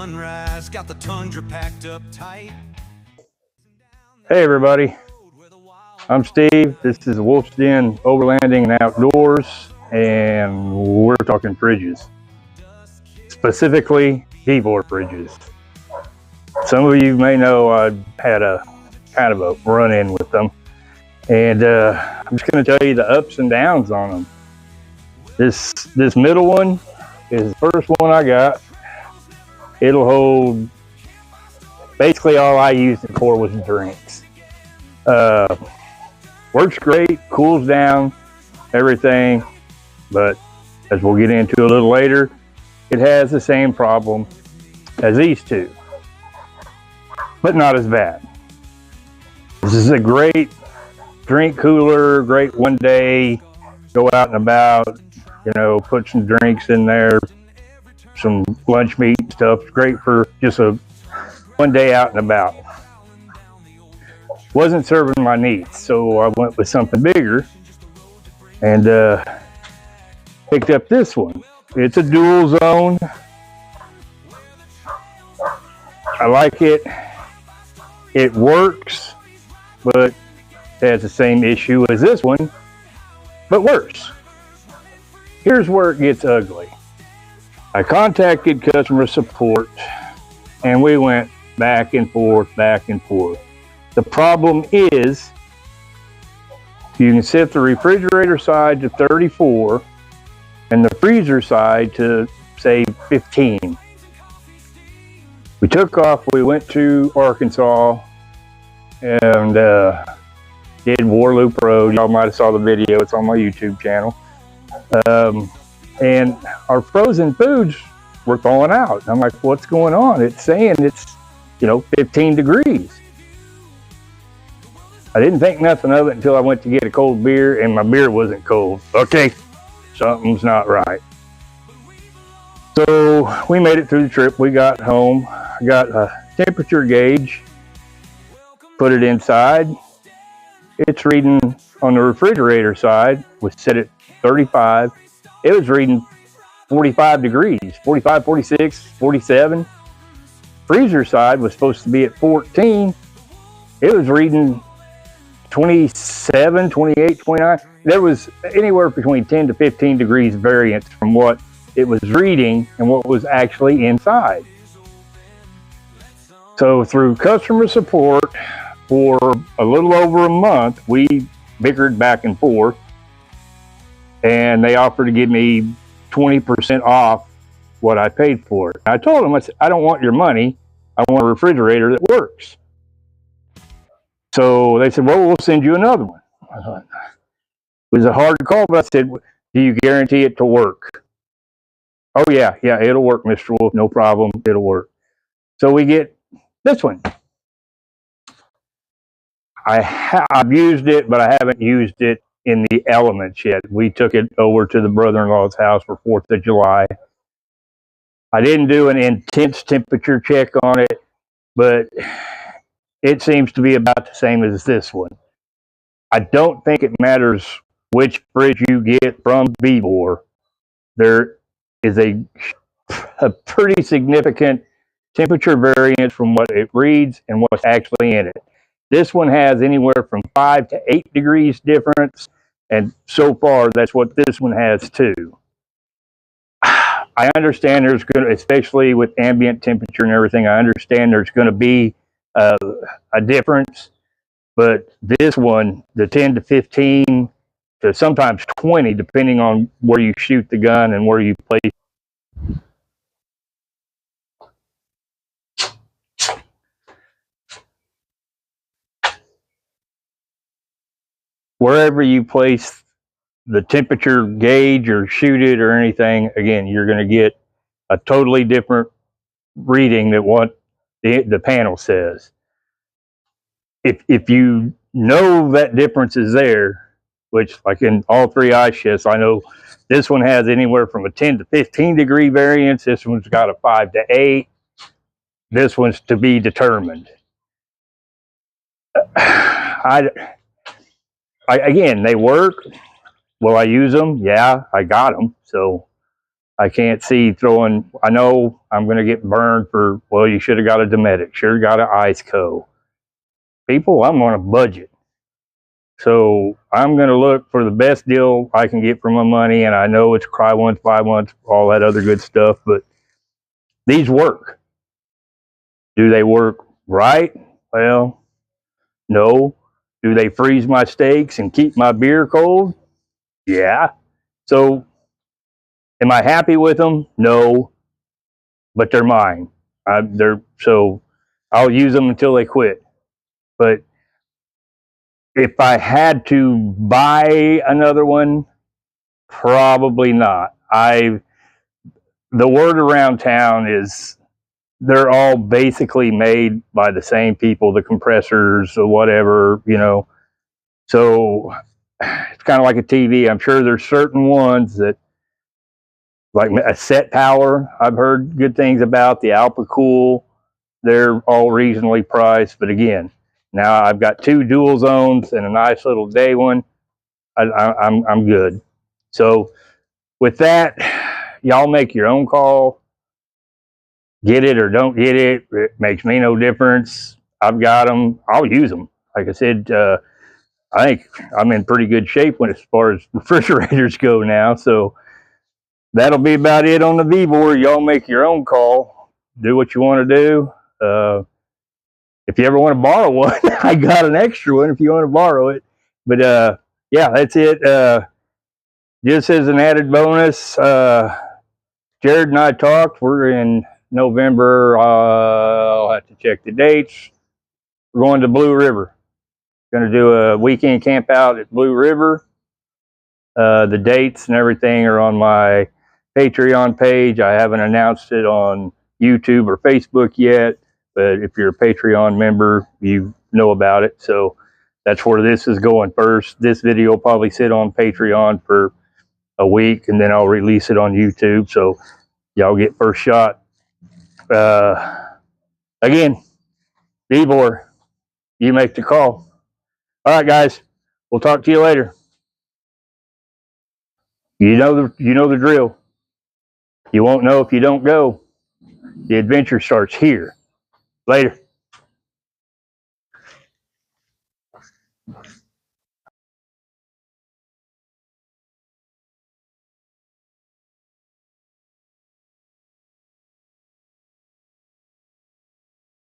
sunrise, got the tundra packed up tight. Hey everybody, I'm Steve. This is Wolf's Den Overlanding and Outdoors, and we're talking fridges, specifically Vevor fridges. Some of you may know I had a kind of a run-in with them, and I'm just going to tell you the ups and downs on them. This middle one is the first one I got. It'll hold basically all I used it for was drinks. Works great, cools down, everything, but as we'll get into a little later, it has the same problem as these two, but not as bad. This is a great drink cooler, great one day, go out and about, you know, put some drinks in there, some lunch meat and stuff. It's great for just a one day out and about. Wasn't serving my needs, so I went with something bigger and picked up this one. It's a dual zone. I like it. It works, but it has the same issue as this one, but worse. Here's where it gets ugly. I contacted customer support and we went back and forth, back and forth. The problem is you can set the refrigerator side to 34 and the freezer side to say 15. We took off, we went to Arkansas and did Warloop Road. Y'all might have saw the video, it's on my YouTube channel. And our frozen foods were thawing out. I'm like, what's going on? It's saying it's, 15 degrees. I didn't think nothing of it until I went to get a cold beer and my beer wasn't cold. Okay, something's not right. So we made it through the trip. We got home. I got a temperature gauge, put it inside. It's reading on the refrigerator side, was set at 35. It was reading 45 degrees, 45, 46, 47. Freezer side was supposed to be at 14. It was reading 27, 28, 29. There was anywhere between 10 to 15 degrees variance from what it was reading and what was actually inside. So through customer support for a little over a month, we bickered back and forth, and they offered to give me 20% off what I paid for it. I told them, I said, I don't want your money. I want a refrigerator that works. So they said, well, we'll send you another one. I thought, it was a hard call, but I said, do you guarantee it to work? Oh, yeah, it'll work, Mr. Wolf, no problem, it'll work. So we get this one. I've used it, but I haven't used it in the elements yet. We took it over to the brother-in-law's house for 4th of July. I didn't do an intense temperature check on it, but it seems to be about the same as this one. I don't think it matters which fridge you get from Vevor. There is a pretty significant temperature variance from what it reads and what's actually in it. This one has anywhere from 5 to 8 degrees difference, and so far that's what this one has too. I understand there's going to, especially with ambient temperature and everything, I understand there's going to be a difference, but this one, the 10 to 15 to sometimes 20, depending on where you shoot the gun and where you place. Wherever you place the temperature gauge or shoot it or anything, again, you're going to get a totally different reading than what the panel says. If you know that difference is there, which like in all three ice shifts, I know this one has anywhere from a 10 to 15 degree variance. This one's got a 5 to 8. This one's to be determined. Again, they work. Will I use them? Yeah, I got them. So I can't see throwing, I know I'm going to get burned for, well, you should have got a Dometic, should have got an IceCo. People, I'm on a budget. So I'm going to look for the best deal I can get for my money. And I know it's cry once, buy once, all that other good stuff, but these work. Do they work right? Well, no. Do they freeze my steaks and keep my beer cold? Yeah. So am I happy with them? No, but they're mine. So I'll use them until they quit. But if I had to buy another one, probably not. The word around town is they're all basically made by the same people, the compressors or whatever, So it's kind of like a TV. I'm sure there's certain ones that, like a Set Power, I've heard good things about. The Alpacool, they're all reasonably priced. But again, now I've got 2 dual zones and a nice little day one. I'm good. So with that, y'all make your own call. Get it or don't get it. It makes me no difference. I've got them. I'll use them. Like I said, I think I'm in pretty good shape as far as refrigerators go now. So that'll be about it on the Vevor. Y'all make your own call. Do what you want to do. If you ever want to borrow one, I got an extra one if you want to borrow it. But yeah, that's it. Just as an added bonus, Jared and I talked. We're in November. I'll have to check the dates. We're going to Blue River. Going to do a weekend camp out at Blue River. The dates and everything are on my Patreon page. I haven't announced it on YouTube or Facebook yet, but if you're a Patreon member, you know about it. So that's where this is going first. This video will probably sit on Patreon for a week, and then I'll release it on YouTube. So y'all get first shot. Again, Vevor, you make the call. All right, guys, we'll talk to you later. You know the drill. You won't know if you don't go. The adventure starts here. Later.